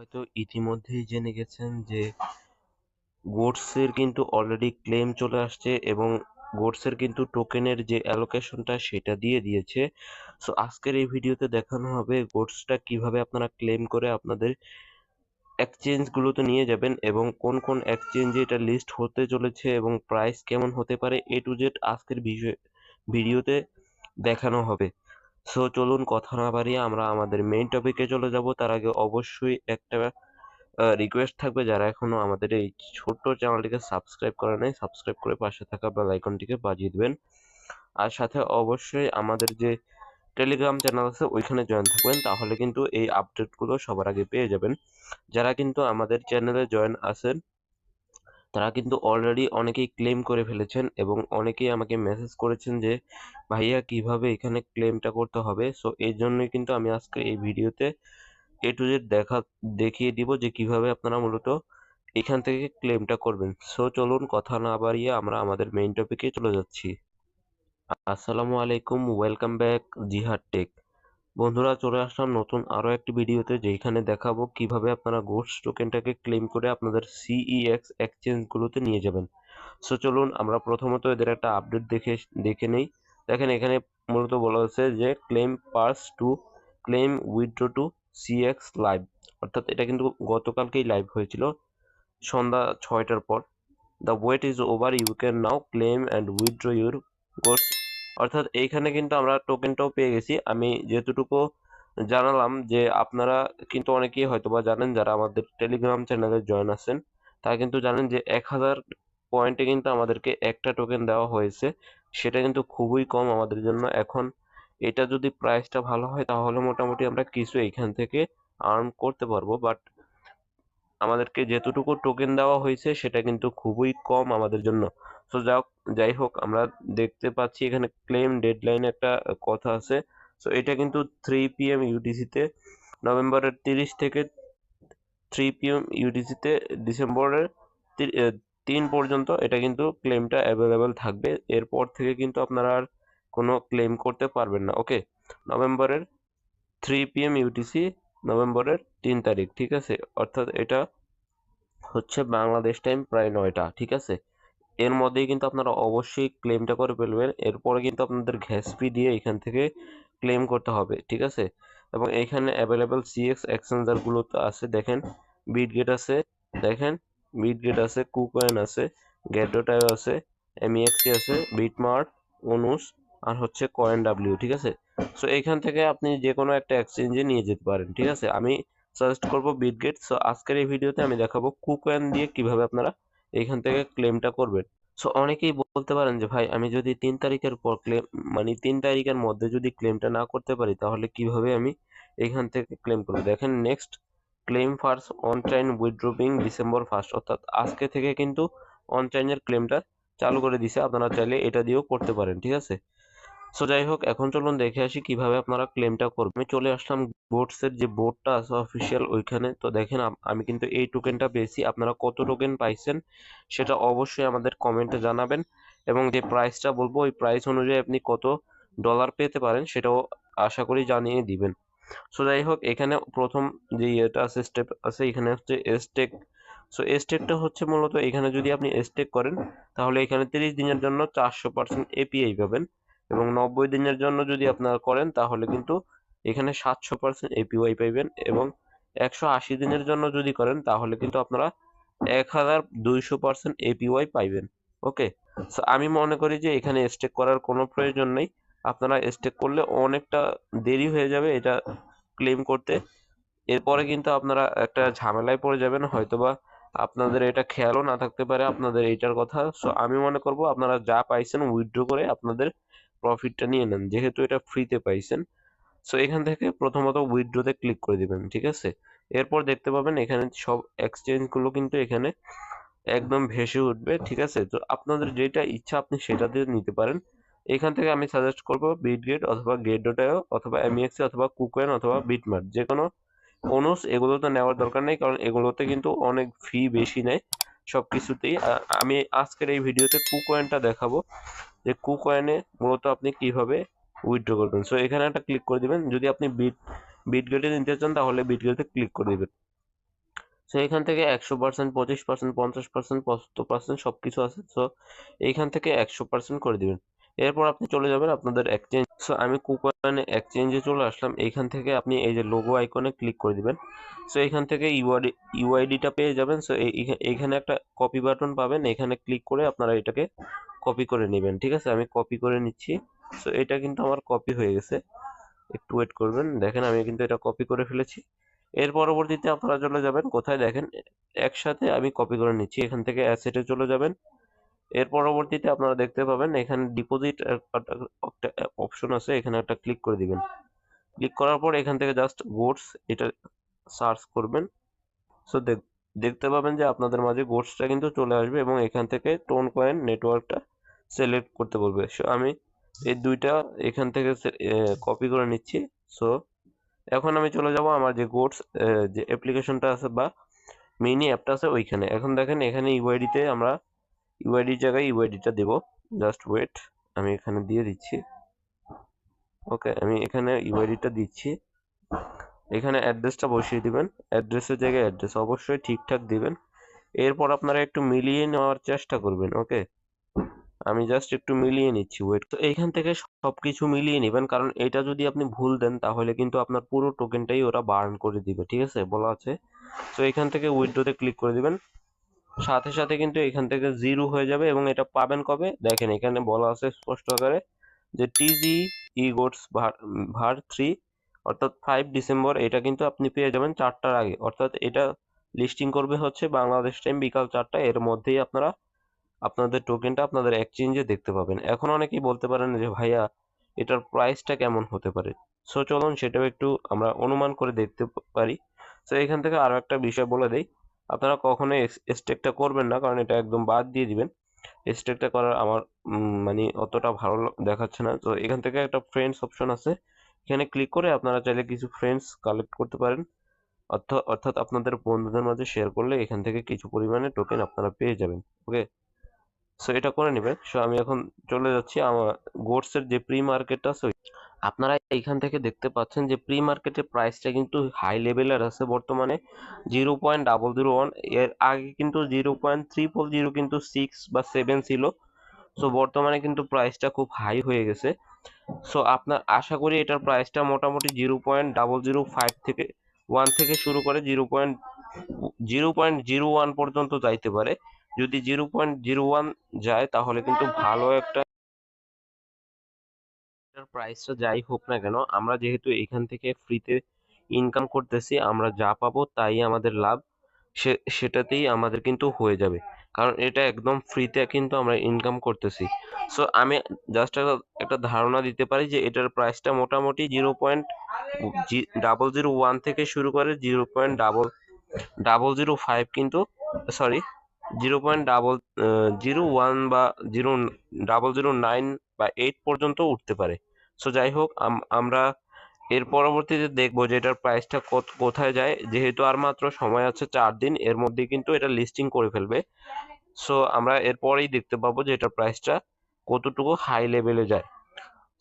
হয়তো ইতিমধ্যেই জেনে গেছেন যে গোটসের কিন্তু অলরেডি ক্লেম চলে আসছে এবং গোটসের কিন্তু টোকেনের যে অ্যালোকেশনটা সেটা দিয়ে দিয়েছে। সো আজকের এই ভিডিওতে দেখানো হবে গোটসটা কিভাবে আপনারা ক্লেম করে আপনাদের এক্সচেঞ্জ গুলোতে নিয়ে যাবেন এবং কোন কোন এক্সচেঞ্জে এটা লিস্ট হতে চলেছে এবং প্রাইস কেমন হতে পারে এ টু জেড আজকের ভিডিওতে দেখানো হবে। সো চলুন কথা না বাড়িয়ে আমরা আমাদের মেইন টপিকে চলে যাব। তার আগে অবশ্যই একটা রিকোয়েস্ট থাকবে, যারা এখনো আমাদের এই ছোট্ট চ্যানেলটিকে সাবস্ক্রাইব করে নাই, সাবস্ক্রাইব করে পাশে থাকা বেল আইকনটিকে বাজিয়ে দিবেন। আর সাথে অবশ্যই আমাদের যে টেলিগ্রাম চ্যানেল আছে ওইখানে জয়েন থাকবেন, তাহলে কিন্তু এই আপডেটগুলো সবার আগে পেয়ে যাবেন। যারা কিন্তু আমাদের চ্যানেলে জয়েন আছেন তারা কিন্তু অলরেডি অনেকেই ক্লেম করে ফেলেছেন এবং অনেকেই আমাকে মেসেজ করেছেন যে ভাইয়া কিভাবে এখানে ক্লেমটা করতে হবে। সো এই জন্যই কিন্তু আমি আজকে এই ভিডিওতে এ টু জেড দেখিয়ে দিব যে কিভাবে আপনারা মূলত এখান থেকে ক্লেমটা করবেন। সো চলুন কথা না বাড়িয়ে আমরা আমাদের মেইন টপিকে চলে যাচ্ছি। আসসালামু আলাইকুম, ওয়েলকাম ব্যাক জিহাদ টেক। বন্ধুরা, চলে আসলাম নতুন আরো একটি ভিডিওতে, যেখানে দেখাবো কিভাবে আপনারা গোটস টোকেনটাকে ক্লেম করে আপনাদের সিইএক্স এক্সচেঞ্জ গুলোতে নিয়ে যাবেন। সো চলুন আমরা প্রথমত এদের একটা আপডেট দেখে নেই। দেখেন এখানে মূলত বলা হচ্ছে যে claim purse to claim withdraw to CX live, অর্থাৎ এটা কিন্তু গতকালকেই লাইভ হয়েছিল সন্ধ্যা 6টার পর। The wait is over, you can now claim and withdraw your goats. অর্থাৎ এইখানে কিন্তু আমরা টোকেনটাও পেয়ে গেছি। আমি যেতটুকু জানালাম যে আপনারা কিন্তু অনেকেই হয়তোবা জানেন, যারা আমাদের টেলিগ্রাম চ্যানেলে জয়েন আছেন তারা কিন্তু জানেন যে 1000 পয়েন্টে কিন্তু আমাদেরকে একটা টোকেন দেওয়া হয়েছে। সেটা কিন্তু খুবই কম আমাদের জন্য। এখন এটা যদি প্রাইসটা ভালো হয় তাহলে মোটামুটি আমরা কিছু এখান থেকে আর্ন করতে পারবো, বাট আমাদেরকে যেতটুকু টোকেন দেওয়া হয়েছে সেটা কিন্তু খুবই কম আমাদের জন্য। সো যাই হোক, আমরা দেখতে পাচ্ছি এখানে ক্লেম ডেডলাইন একটা কথা আছে। সো এটা কিন্তু 3 PM ইউটিসিতে নভেম্বরের 30 থেকে 3 PM ইউটিসিতে ডিসেম্বরের 3 পর্যন্ত এটা কিন্তু ক্লেমটা অ্যাভেলেবেল থাকবে। এরপর থেকে কিন্তু আপনারা আর কোনো ক্লেম করতে পারবেন না। ওকে, নভেম্বরের 3 PM ইউটিসি, নভেম্বরের 3 তারিখ, ঠিক আছে? অর্থাৎ এটা হচ্ছে বাংলাদেশ টাইম প্রায় 9টা, ঠিক আছে? এর মধ্যেই কিন্তু আপনারা অবশ্যই ক্লেমটা করে ফেলবেন। এরপরে কিন্তু আপনাদের গ্যাস ফি দিয়ে এখান থেকে ক্লেম করতে হবে, ঠিক আছে? এবং এখানে অ্যাভেলেবেল সিএক্স এক্সচেঞ্জার গুলো তো আছে, দেখেন বিটগেট আছে, দেখেন বিটগেট আছে, কুকয়েন আছে, গেট.আইও আছে, এমইএক্সি আছে, বিটমার্ট, অনুস, আর হচ্ছে কয়েন ডাব্লিউ, ঠিক আছে? সো এখান থেকে আপনি যে কোনো একটা এক্সচেঞ্জে নিয়ে যেতে পারেন, ঠিক আছে? আমি সাজেস্ট করব বিটগেট। সো আজকের এই ভিডিওতে আমি দেখাবো কুকয়েন দিয়ে কিভাবে আপনারা এখান থেকে ক্লেমটা করবেন। সো অনেকেই বলতে পারেন যে ভাই, আমি যদি 3 তারিখের পর ক্লেম, মানে 3 তারিখের মধ্যে যদি ক্লেমটা না করতে পারি তাহলে কিভাবে আমি এখান থেকে ক্লেম করবো? দেখেন, next claim first on time withdrawing December 1, অর্থাৎ আজকে থেকে কিন্তু অন টাইমের ক্লেমটা চালু করে দিছে। আপনারা চাইলে এটা দিয়েও করতে পারেন, ঠিক আছে? সো যাই হোক, এখন চলুন দেখে আসি কিভাবে আপনারা ক্লেমটা করবেন। আমি চলে আসলাম গোটসের যে বোর্ডটা আছে অফিসিয়াল ওইখানে। তো দেখেন আমি কিন্তু এই টোকেনটা পেয়েছি। আপনারা কত টোকেন পাইছেন সেটা অবশ্যই আমাদের কমেন্টে জানাবেন এবং যে প্রাইসটা বলবো ওই প্রাইস অনুযায়ী আপনি কত ডলার পেতে পারেন সেটাও আশা করি জানিয়ে দিবেন। সো যাই হোক, এখানে প্রথম যে ইয়েটা আছে, স্টেপ আছে, এখানে হচ্ছে স্টেক। সো স্টেকটা হচ্ছে মূলত এখানে যদি আপনি স্টেক করেন তাহলে এখানে 30 দিনের জন্য 400% এপিআই পাবেন এবং 90 দিনের জন্য যদি আপনারা করেন তাহলে কিন্তু এখানে 700% এপিওয়াই পাইবেন এবং 180 দিনের জন্য যদি করেন তাহলে কিন্তু আপনারা 1200% এপিওয়াই পাইবেন। ওকে, সো আমি মনে করি যে এখানে স্টেক করার কোনো প্রয়োজন নেই। আপনারা স্টেক করলে অনেকটা দেরি হয়ে যাবে এটা ক্লেম করতে। এরপরে কিন্তু আপনারা একটা ঝামেলায় পড়ে যাবেন, হয়তোবা আপনাদের এটা খেয়ালও না থাকতে পারে আপনাদের এইটার কথা। সো আমি মনে করব আপনারা যা পাইছেন উইথড্র করে আপনাদের প্রফিটটা নিয়ে নেন, যেহেতু এটা ফ্রিতে পাইছেন। সো এখান থেকে প্রথমত উইথড্রতে ক্লিক করে দিবেন, ঠিক আছে? এরপর দেখতে পাবেন এখানে সব এক্সচেঞ্জ গুলো কিন্তু এখানে একদম ভেসে উঠবে, ঠিক আছে? তো আপনাদের যেটা ইচ্ছা আপনি সেটা দিয়ে নিতে পারেন। এখান থেকে আমি সাজেস্ট করব বিটগেট অথবা গেট.আইও অথবা এমইএক্সি অথবা কুকয়েন অথবা বিটমার্ট, যে কোনো অনুস এগুলোতে নেওয়ার দরকার নেই, কারণ এগুলোতে কিন্তু অনেক ফি বেশি নেয় সবকিছুতেই। আমি আজকের এই ভিডিওতে কুকয়েনটা দেখাবো যে কুকয়েনে মূলত আপনি কিভাবে উইথড্র করবেন। সো এখানে একটা ক্লিক করে দিবেন। যদি আপনি বিটগেটে নিতে চান তাহলে বিটগেটে ক্লিক করে দিবেন। সো এখান থেকে 100%, 25%, 50%, 75% সবকিছু আছে। সো এইখান থেকে 100% করে দিবেন। এরপর আপনি চলে যাবেন আপনাদের এক্সচেঞ্জ। সো আমি কুকয়েনে এক্সচেঞ্জে চলে আসলাম। এইখান থেকে আপনি এই যে লোগো আইকনে ক্লিক করে দিবেন। সো এখান থেকে ইউআইডিটা পেয়ে যাবেন। সো এইখানে একটা কপি বাটন পাবেন, এখানে ক্লিক করে আপনারা এটাকে কপি করে নেবেন। ঠিক আছে, আমি কপি করে নিচ্ছি। সো এটা কিন্তু আমার কপি হয়ে গেছে, একটু ওয়েট করবেন। দেখেন আমি কিন্তু এটা কপি করে ফেলেছি। এর পরবর্তীতে আপনারা চলে যাবেন কোথায়, দেখেন একসাথে আমি কপি করে নিচ্ছি। এখান থেকে অ্যাসেটে চলে যাবেন। এর পরবর্তীতে আপনারা দেখতে পাবেন এখানে ডিপোজিট একটা অপশন আছে, এখানে একটা ক্লিক করে দিবেন। ক্লিক করার পর এখান থেকে জাস্ট গুডস এটা সার্চ করবেন। সো দেখতে পাবেন যে আপনাদের মাঝে গোডসটা কিন্তু চলে আসবে এবং এখান থেকে টোন কয়েন নেটওয়ার্কটা সিলেক্ট করতে বলবে। সো আমি এই দুইটা এখান থেকে কপি করে নিচ্ছি। সো এখন আমি চলে যাব আমার যে গোডস যে অ্যাপ্লিকেশনটা আছে বা মিনি অ্যাপটা আছে ওইখানে। এখন দেখেন এখানে ইউআইডিতে আমরা ইউআইডির জায়গায় ইউআইডিটা দেব। জাস্ট ওয়েট, আমি এখানে দিয়ে দিচ্ছি। ওকে, আমি এখানে ইউআইডিটা দিচ্ছি। এখানে অ্যাড্রেসটা বসিয়ে দিবেন। অ্যাড্রেসের জায়গায় অ্যাড্রেস অবশ্যই ঠিকঠাক দিবেন। এরপর আপনারা একটু মিলিয়ে নেওয়ার চেষ্টা করবেন। ওকে, আমি জাস্ট একটু মিলিয়ে নিচ্ছি, ওয়েট। তো এইখান থেকে সবকিছু মিলিয়ে নেবেন, কারণ এটা যদি আপনি ভুল দেন তাহলে কিন্তু আপনার পুরো টোকেনটাই ওরা বার্ন করে দিবে। ঠিক আছে, বলা আছে। তো এখান থেকে উইথড্রোতে ক্লিক করে দিবেন। সাথে সাথে কিন্তু এখান থেকে জিরো হয়ে যাবে এবং এটা পাবেন কবে, দেখেন এখানে বলা আছে স্পষ্ট আকারে যে টিজি ই গোটস ভার 3 অর্থাৎ 5 ডিসেম্বর এটা কিন্তু আপনি পেয়ে যাবেন 4টার আগে। অর্থাৎ এটা লিস্টিং করবে হচ্ছে বাংলাদেশ টাইম বিকাল 4টা, এর মধ্যেই আপনারা আপনাদের টোকেনটা আপনাদের এক্সচেঞ্জে দেখতে পাবেন। এখন অনেকেই বলতে পারেন যে ভাইয়া এটার প্রাইসটা কেমন হতে পারে। সো চলুন সেটাও একটু আমরা অনুমান করে দেখতে পারি। সো এখান থেকে আরো একটা বিষয় বলে দেই, আপনারা কখনোই স্টেকটা করবেন না, কারণ এটা একদম বাদ দিয়ে দিবেন। স্টেকটা করার আমার মানে অতটা ভালো দেখাচ্ছে না। তো এখান থেকে একটা ফ্রেন্ডস অপশন আছে, এখানে ক্লিক করে আপনারা চাইলে কিছু ফ্রেন্ডস কালেক্ট করতে পারেন। অর্থাৎ আপনাদের বন্ধুদের মাঝে শেয়ার করলে এখান থেকে কিছু পরিমাণে টোকেন আপনারা পেয়ে যাবেন। ওকে, সো এটা করে নেবেন। সো আমি এখন চলে যাচ্ছি আমার গোডস এর যে প্রি মার্কেটটা আছে আপনারা এইখান থেকে দেখতে পাচ্ছেন যে প্রি মার্কেটের প্রাইসটা কিন্তু হাই লেভেলের আছে বর্তমানে 0.001। এর আগে কিন্তু 0.300 কিন্তু 6 বা 7 ছিল। সো বর্তমানে কিন্তু প্রাইসটা খুব হাই হয়ে গেছে। সো আপনার আশা করি এটার প্রাইসটা মোটামুটি 0.005 থেকে 1 থেকে শুরু করে 0.01 পর্যন্ত যাইতে পারে। যদি 0.01 যায় তাহলে কিন্তু ভালো একটা প্রাইসটা যাই হোক না কেন, আমরা যেহেতু এখান থেকে ফ্রিতে ইনকাম করতেছি, আমরা যা পাবো তাই আমাদের লাভ। সেটাতেই আমাদের কিন্তু হয়ে যাবে, কারণ এটা একদম ফ্রিতে কিন্তু আমরা ইনকাম করতেছি। সো আমি জাস্ট একটা ধারণা দিতে পারি যে এটার প্রাইসটা মোটামুটি 0.001 থেকে শুরু করে 0.005 কিন্তু, সরি, 0.001 বা 0.009 বা 8 পর্যন্ত উঠতে পারে। সো যাই হোক, আমরা এর পরবর্তীতে দেখবো যে এটার প্রাইসটা কোথায় যায়। যেহেতু আর মাত্র সময় আছে 4 দিন, এর মধ্যে কিন্তু এটা লিস্টিং করে ফেলবে। সো আমরা এরপরেই দেখতে পাবো যে এটার প্রাইসটা কতটুকু হাই লেভেলে যায়।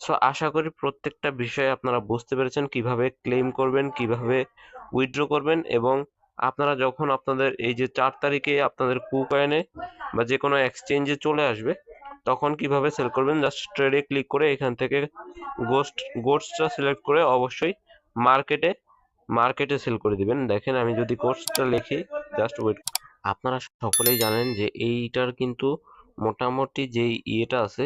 সো আশা করি প্রত্যেকটা বিষয়ে আপনারা বুঝতে পেরেছেন কিভাবে ক্লেম করবেন, কিভাবে উইথড্র করবেন, এবং আপনারা যখন আপনাদের এই যে 4 তারিখে আপনাদের কুকয়েনে বা যে কোনো এক্সচেঞ্জে চলে আসবে তখন কিভাবে সেল করবেন। জাস্ট ট্রেডে ক্লিক করে এখান থেকে গোস্টটা সিলেক্ট করে অবশ্যই মার্কেটে মার্কেটে সেল করে দিবেন। দেখেন আমি যদি কোর্সটা লিখি, জাস্ট ওয়েট। আপনারা সকলেই জানেন যে এইটার কিন্তু মোটামুটি যে ইয়েটা আছে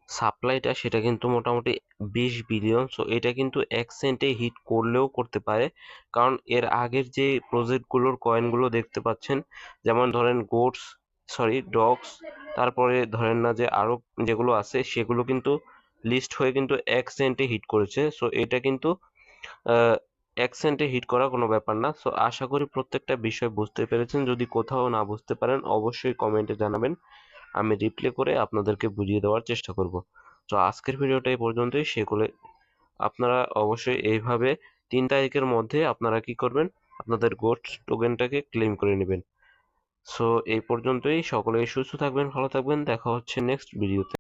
সাপ্লাইটা, সেটা কিন্তু মোটামুটি 20 বিলিয়ন। সো এটা কিন্তু 1 সেন্টে হিট করলেও করতে পারে, কারণ এর আগের যে প্রজেক্টগুলোর কয়েনগুলো দেখতে পাচ্ছেন, যেমন ধরেন গোটস, সরি ডগস, তারপরে ধরেন না যে আরো যেগুলো আছে সেগুলো কিন্তু লিস্ট হয়ে কিন্তু 1 সেন্টে হিট করেছে। সো এটা কিন্তু 1 সেন্টে হিট করা কোনো ব্যাপার না। সো আশা করি প্রত্যেকটা বিষয় বুঝতে পেরেছেন। যদি কোথাও না বুঝতে পারেন অবশ্যই কমেন্টে জানাবেন, আমি রিপ্লাই করে আপনাদেরকে বুঝিয়ে দেওয়ার চেষ্টা করব। তো আজকের ভিডিওটা এই পর্যন্তই। সেগুলো আপনারা অবশ্যই এইভাবে 3 তারিখের মধ্যে আপনারা কি করবেন, আপনাদের গোট টোকেনটাকে ক্লেম করে নেবেন। সো এই পর্যন্তই, সকলেই সুস্থ থাকবেন, ভালো থাকবেন, দেখা হচ্ছে নেক্সট ভিডিওতে।